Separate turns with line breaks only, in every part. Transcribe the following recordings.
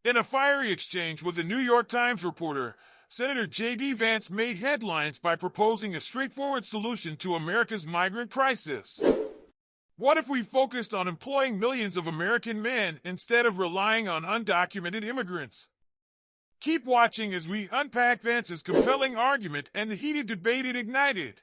In a fiery exchange with a New York Times reporter, Senator JD Vance made headlines by proposing a straightforward solution to America's migrant crisis. What if we focused on employing millions of American men instead of relying on undocumented immigrants? Keep watching as we unpack Vance's compelling argument and the heated debate it ignited.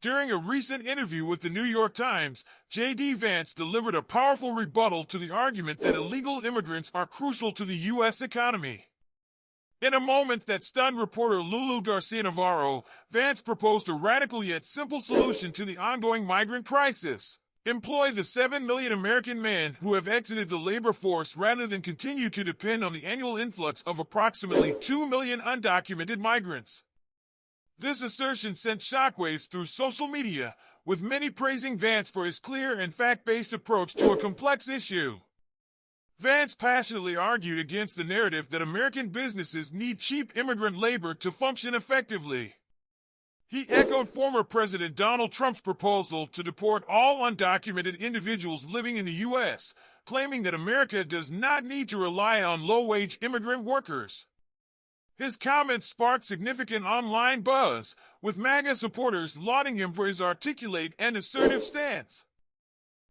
During a recent interview with the New York Times, JD Vance delivered a powerful rebuttal to the argument that illegal immigrants are crucial to the U.S. economy. In a moment that stunned reporter Lulu Garcia-Navarro, Vance proposed a radical yet simple solution to the ongoing migrant crisis. Employ the 7 million American men who have exited the labor force rather than continue to depend on the annual influx of approximately 2 million undocumented migrants. This assertion sent shockwaves through social media, with many praising Vance for his clear and fact-based approach to a complex issue. Vance passionately argued against the narrative that American businesses need cheap immigrant labor to function effectively. He echoed former President Donald Trump's proposal to deport all undocumented individuals living in the U.S., claiming that America does not need to rely on low-wage immigrant workers. His comments sparked significant online buzz, with MAGA supporters lauding him for his articulate and assertive stance.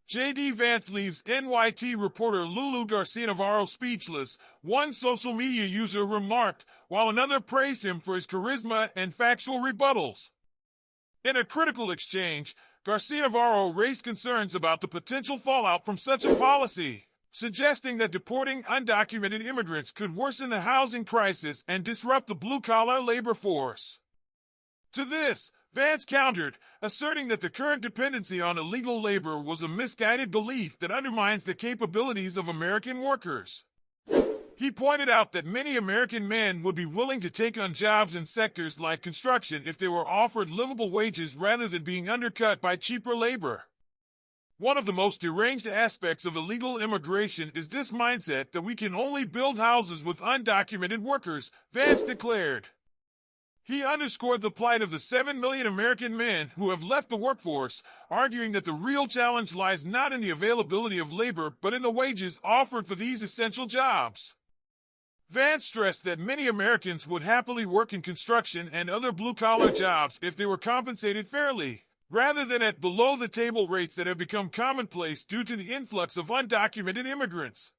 JD Vance leaves NYT reporter Lulu Garcia-Navarro speechless, one social media user remarked, while another praised him for his charisma and factual rebuttals. In a critical exchange, Garcia-Navarro raised concerns about the potential fallout from such a policy, suggesting that deporting undocumented immigrants could worsen the housing crisis and disrupt the blue-collar labor force. To this, Vance countered, asserting that the current dependency on illegal labor was a misguided belief that undermines the capabilities of American workers. He pointed out that many American men would be willing to take on jobs in sectors like construction if they were offered livable wages rather than being undercut by cheaper labor. One of the most deranged aspects of illegal immigration is this mindset that we can only build houses with undocumented workers, Vance declared. He underscored the plight of the 7 million American men who have left the workforce, arguing that the real challenge lies not in the availability of labor but in the wages offered for these essential jobs. Vance stressed that many Americans would happily work in construction and other blue-collar jobs if they were compensated fairly, rather than at below-the-table rates that have become commonplace due to the influx of undocumented immigrants.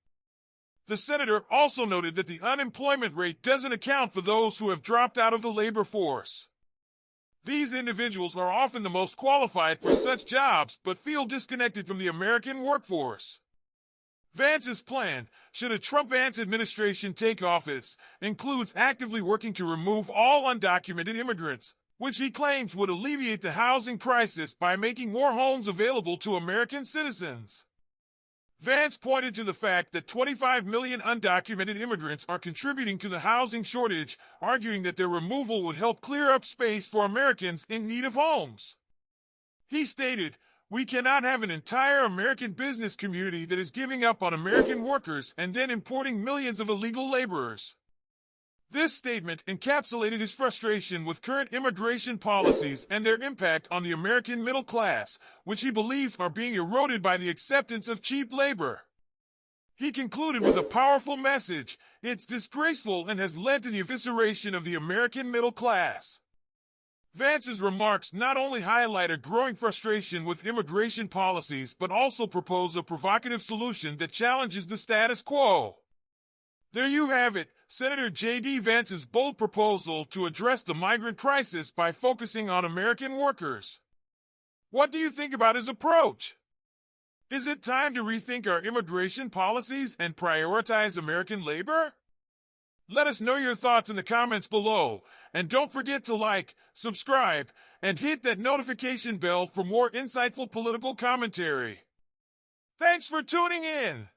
The senator also noted that the unemployment rate doesn't account for those who have dropped out of the labor force. These individuals are often the most qualified for such jobs but feel disconnected from the American workforce. Vance's plan, should a Trump-Vance administration take office, includes actively working to remove all undocumented immigrants, which he claims would alleviate the housing crisis by making more homes available to American citizens. Vance pointed to the fact that 25 million undocumented immigrants are contributing to the housing shortage, arguing that their removal would help clear up space for Americans in need of homes. He stated, "We cannot have an entire American business community that is giving up on American workers and then importing millions of illegal laborers." This statement encapsulated his frustration with current immigration policies and their impact on the American middle class, which he believes are being eroded by the acceptance of cheap labor. He concluded with a powerful message: "It's disgraceful and has led to the evisceration of the American middle class." Vance's remarks not only highlight a growing frustration with immigration policies but also propose a provocative solution that challenges the status quo. There you have it, Senator JD Vance's bold proposal to address the migrant crisis by focusing on American workers. What do you think about his approach? Is it time to rethink our immigration policies and prioritize American labor? Let us know your thoughts in the comments below, and don't forget to like, subscribe, and hit that notification bell for more insightful political commentary. Thanks for tuning in!